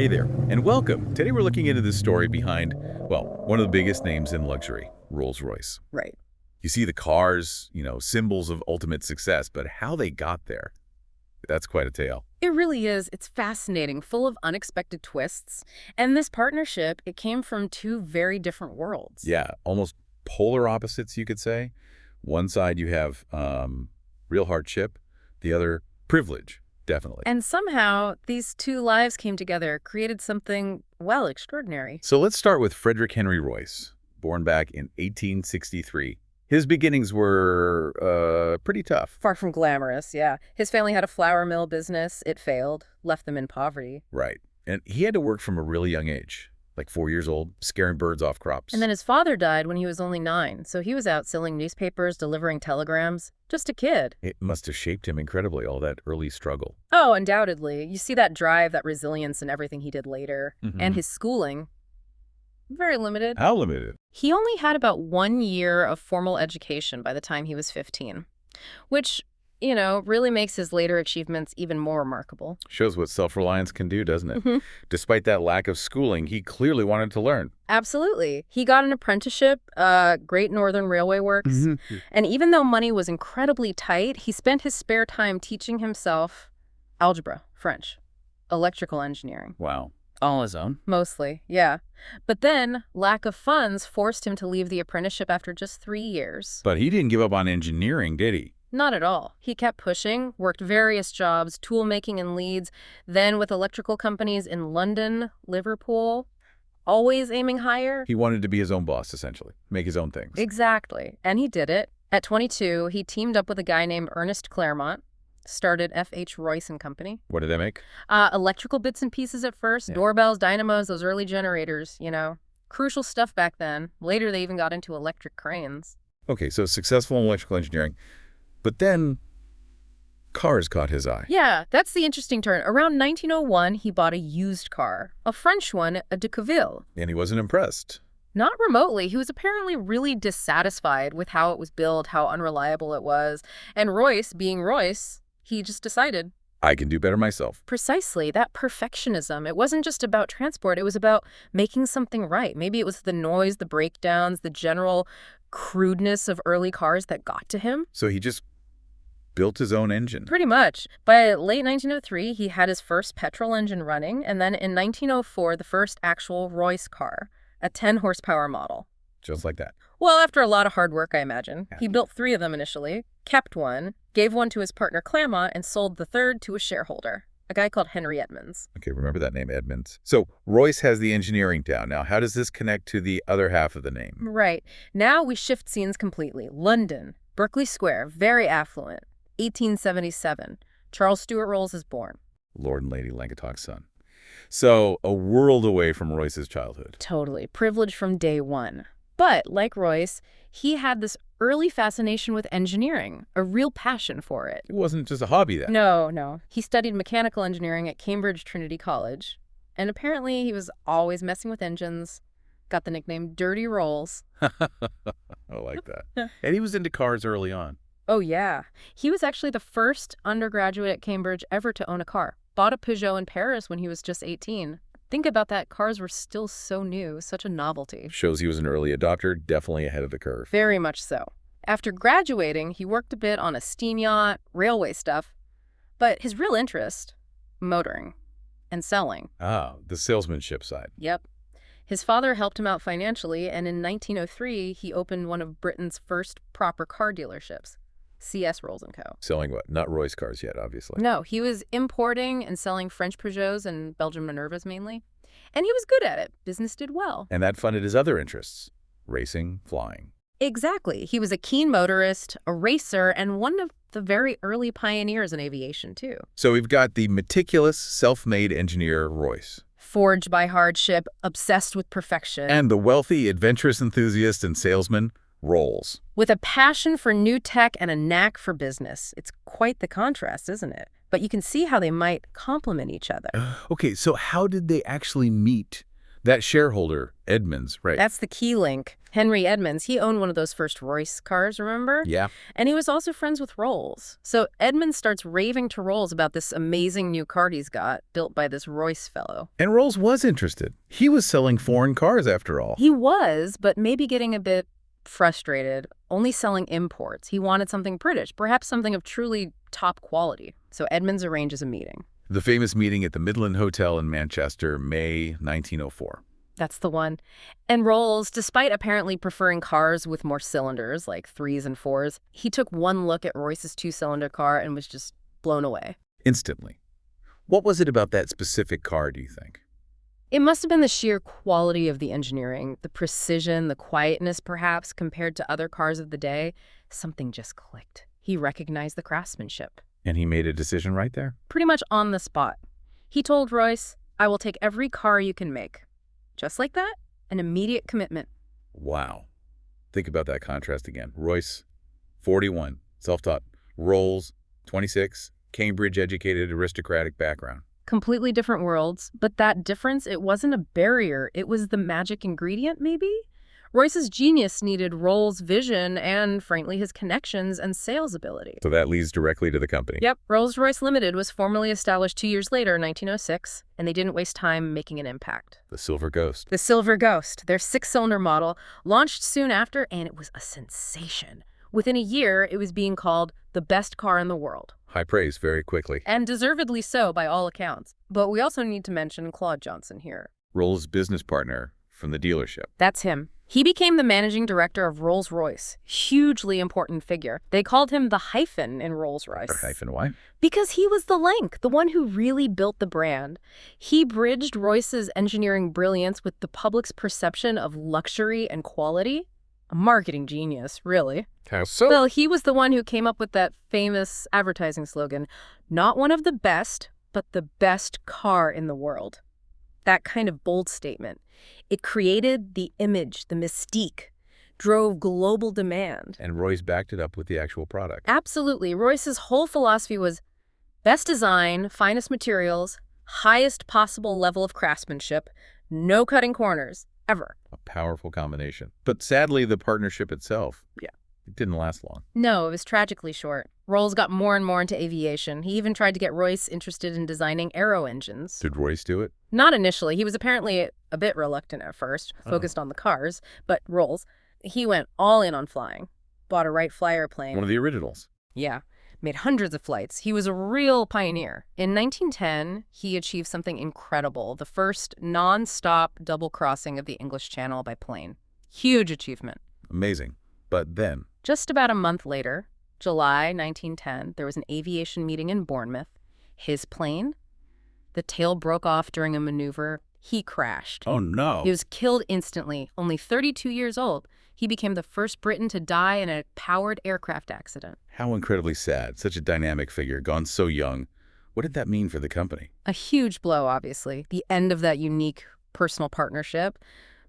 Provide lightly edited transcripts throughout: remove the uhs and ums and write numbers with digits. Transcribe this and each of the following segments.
Hey there, and welcome. Today we're looking into the story behind, well, one of the biggest names in luxury, Rolls-Royce. Right. You see the cars, symbols of ultimate success, but how they got there, that's quite a tale. It really is. It's fascinating, full of unexpected twists. And this partnership, it came from two very different worlds. Yeah, almost polar opposites, you could say. One side you have real hardship, the other privilege, definitely. And somehow, these two lives came together, created something, well, extraordinary. So let's start with Frederick Henry Royce, born back in 1863. His beginnings were pretty tough. Far from glamorous, yeah. His family had a flour mill business. It failed, left them in poverty. Right. And he had to work from a really young age, like 4 years old, scaring birds off crops. And then his father died when he was only 9, so he was out selling newspapers, delivering telegrams. Just a kid. It must have shaped him incredibly, all that early struggle. Oh, undoubtedly. You see that drive, that resilience in everything he did later. Mm-hmm. And his schooling, very limited. How limited? He only had about 1 year of formal education by the time he was 15, which, really makes his later achievements even more remarkable. Shows what self-reliance can do, doesn't it? Mm-hmm. Despite that lack of schooling, he clearly wanted to learn. Absolutely. He got an apprenticeship, Great Northern Railway Works, Mm-hmm. and even though money was incredibly tight, he spent his spare time teaching himself algebra, French, electrical engineering. Wow. All on his own? Mostly, yeah. But then, lack of funds forced him to leave the apprenticeship after just 3 years. But he didn't give up on engineering, did he? Not at all. He kept pushing, worked various jobs, tool making in Leeds, then with electrical companies in London, Liverpool, always aiming higher. He wanted to be his own boss, essentially, make his own things. Exactly. And he did it. At 22, he teamed up with a guy named Ernest Claremont, started F.H. Royce and Company. What did they make? Electrical bits and pieces at first, Yeah. Doorbells, dynamos, those early generators, Crucial stuff back then. Later, they even got into electric cranes. Okay, so successful in electrical engineering. But then, cars caught his eye. Yeah, that's the interesting turn. Around 1901, he bought a used car, a French one, a de Cauville. And he wasn't impressed. Not remotely. He was apparently really dissatisfied with how it was built, how unreliable it was. And Royce, being Royce, he just decided. I can do better myself. Precisely, that perfectionism. It wasn't just about transport. It was about making something right. Maybe it was the noise, the breakdowns, the general crudeness of early cars that got to him. So he just built his own engine. Pretty much. By late 1903, he had his first petrol engine running, and then in 1904, the first actual Royce car, a 10-horsepower model. Just like that. Well, after a lot of hard work, I imagine. Yeah. He built 3 of them initially, kept one, gave one to his partner Claremont, and sold the third to a shareholder, a guy called Henry Edmonds. Okay, remember that name, Edmonds. So Royce has the engineering down. Now, how does this connect to the other half of the name? Right. Now we shift scenes completely. London, Berkeley Square, very affluent. 1877. Charles Stuart Rolls is born. Lord and Lady Languetoc's son. So a world away from Royce's childhood. Totally. Privileged from day one. But, like Royce, he had this early fascination with engineering, a real passion for it. It wasn't just a hobby then. No. He studied mechanical engineering at Cambridge Trinity College. And apparently he was always messing with engines. Got the nickname Dirty Rolls. I like that. And he was into cars early on. Oh, yeah. He was actually the first undergraduate at Cambridge ever to own a car. Bought a Peugeot in Paris when he was just 18. Think about that. Cars were still so new, such a novelty. Shows he was an early adopter, definitely ahead of the curve. Very much so. After graduating, he worked a bit on a steam yacht, railway stuff. But his real interest, motoring and selling. Ah, the salesmanship side. Yep. His father helped him out financially, and in 1903, he opened one of Britain's first proper car dealerships. C.S. Rolls & Co. Selling what? Not Royce cars yet, obviously. No, he was importing and selling French Peugeots and Belgian Minervas mainly. And he was good at it. Business did well. And that funded his other interests. Racing, flying. Exactly. He was a keen motorist, a racer, and one of the very early pioneers in aviation, too. So we've got the meticulous, self-made engineer, Royce. Forged by hardship, obsessed with perfection. And the wealthy, adventurous enthusiast and salesman, Rolls. With a passion for new tech and a knack for business. It's quite the contrast, isn't it? But you can see how they might complement each other. Okay, so how did they actually meet? That shareholder, Edmonds, right? That's the key link. Henry Edmonds, he owned one of those first Royce cars, remember? Yeah. And he was also friends with Rolls. So Edmonds starts raving to Rolls about this amazing new car he's got, built by this Royce fellow. And Rolls was interested. He was selling foreign cars after all. He was, but maybe getting a bit frustrated, only selling imports. He wanted something British, perhaps something of truly top quality. So Edmonds arranges a meeting. The famous meeting at the Midland Hotel in Manchester, May 1904. That's the one. And Rolls, despite apparently preferring cars with more cylinders, like 3s and 4s, he took one look at Royce's 2-cylinder car and was just blown away. Instantly. What was it about that specific car, do you think? It must have been the sheer quality of the engineering, the precision, the quietness perhaps, compared to other cars of the day. Something just clicked. He recognized the craftsmanship. And he made a decision right there? Pretty much on the spot. He told Royce, "I will take every car you can make." Just like that, an immediate commitment. Wow. Think about that contrast again. Royce, 41, self-taught. Rolls, 26, Cambridge-educated aristocratic background. Completely different worlds, but that difference, it wasn't a barrier. It was the magic ingredient, maybe? Royce's genius needed Rolls' vision and, frankly, his connections and sales ability. So that leads directly to the company. Yep. Rolls-Royce Limited was formally established 2 years later, 1906, and they didn't waste time making an impact. The Silver Ghost. The Silver Ghost, their 6-cylinder model, launched soon after, and it was a sensation. Within a year, it was being called the best car in the world. High praise very quickly. And deservedly so by all accounts. But we also need to mention Claude Johnson here. Rolls' business partner from the dealership. That's him. He became the managing director of Rolls-Royce. Hugely important figure. They called him the hyphen in Rolls-Royce. Or hyphen why? Because he was the link, the one who really built the brand. He bridged Royce's engineering brilliance with the public's perception of luxury and quality. A marketing genius, really. How so? Well, he was the one who came up with that famous advertising slogan, "Not one of the best, but the best car in the world." That kind of bold statement. It created the image, the mystique, drove global demand. And Royce backed it up with the actual product. Absolutely. Royce's whole philosophy was best design, finest materials, highest possible level of craftsmanship, no cutting corners, ever. A powerful combination. But sadly, the partnership itself, it didn't last long. No, it was tragically short. Rolls got more and more into aviation. He even tried to get Royce interested in designing aero engines. Did Royce do it? Not initially. He was apparently a bit reluctant at first, focused on the cars. But Rolls, he went all in on flying. Bought a Wright Flyer plane. One of the originals. Yeah. Made hundreds of flights. He was a real pioneer. In 1910, he achieved something incredible. The first non-stop double crossing of the English Channel by plane. Huge achievement. Amazing. But then? Just about a month later, July 1910, there was an aviation meeting in Bournemouth. His plane, the tail broke off during a maneuver. He crashed. Oh, no. He was killed instantly. Only 32 years old. He became the first Briton to die in a powered aircraft accident. How incredibly sad. Such a dynamic figure, gone so young. What did that mean for the company? A huge blow, obviously. The end of that unique personal partnership.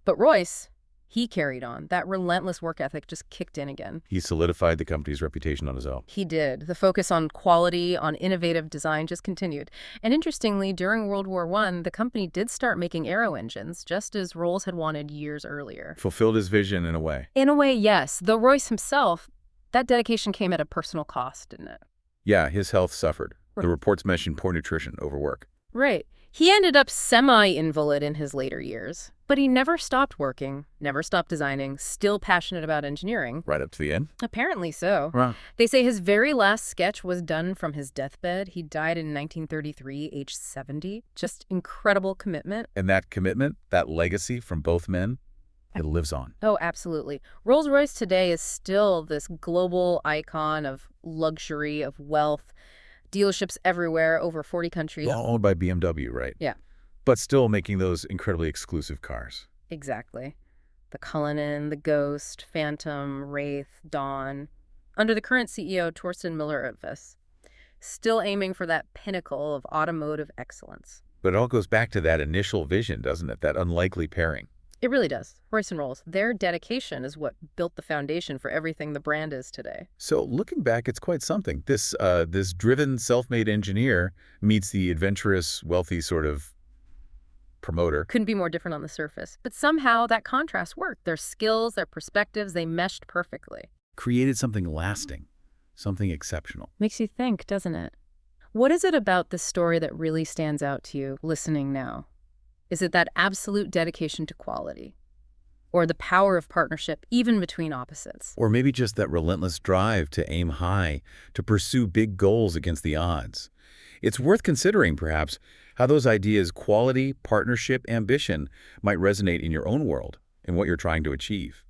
But Royce, he carried on. That relentless work ethic just kicked in again. He solidified the company's reputation on his own. He did. The focus on quality, on innovative design just continued. And interestingly, during World War I, the company did start making aero engines, just as Rolls had wanted years earlier. Fulfilled his vision in a way. In a way, yes. Though Royce himself, that dedication came at a personal cost, didn't it? Yeah, his health suffered. The reports mentioned poor nutrition, overwork. Right. He ended up semi-invalid in his later years. But he never stopped working, never stopped designing, still passionate about engineering. Right up to the end? Apparently so. Wow. They say his very last sketch was done from his deathbed. He died in 1933, age 70. Just incredible commitment. And that commitment, that legacy from both men, it lives on. Oh, absolutely. Rolls-Royce today is still this global icon of luxury, of wealth. Dealerships everywhere, over 40 countries. All owned by BMW, right? Yeah. But still making those incredibly exclusive cars. Exactly. The Cullinan, the Ghost, Phantom, Wraith, Dawn. Under the current CEO, Torsten Müller-Ötvös. Still aiming for that pinnacle of automotive excellence. But it all goes back to that initial vision, doesn't it? That unlikely pairing. It really does. Royce and Rolls, their dedication is what built the foundation for everything the brand is today. So looking back, it's quite something. This driven, self-made engineer meets the adventurous, wealthy sort of promoter. Couldn't be more different on the surface. But somehow that contrast worked. Their skills, their perspectives, they meshed perfectly. Created something lasting, something exceptional. Makes you think, doesn't it? What is it about this story that really stands out to you listening now? Is it that absolute dedication to quality? Or the power of partnership even between opposites? Or maybe just that relentless drive to aim high, to pursue big goals against the odds. It's worth considering, perhaps, how those ideas, quality, partnership, ambition, might resonate in your own world and what you're trying to achieve.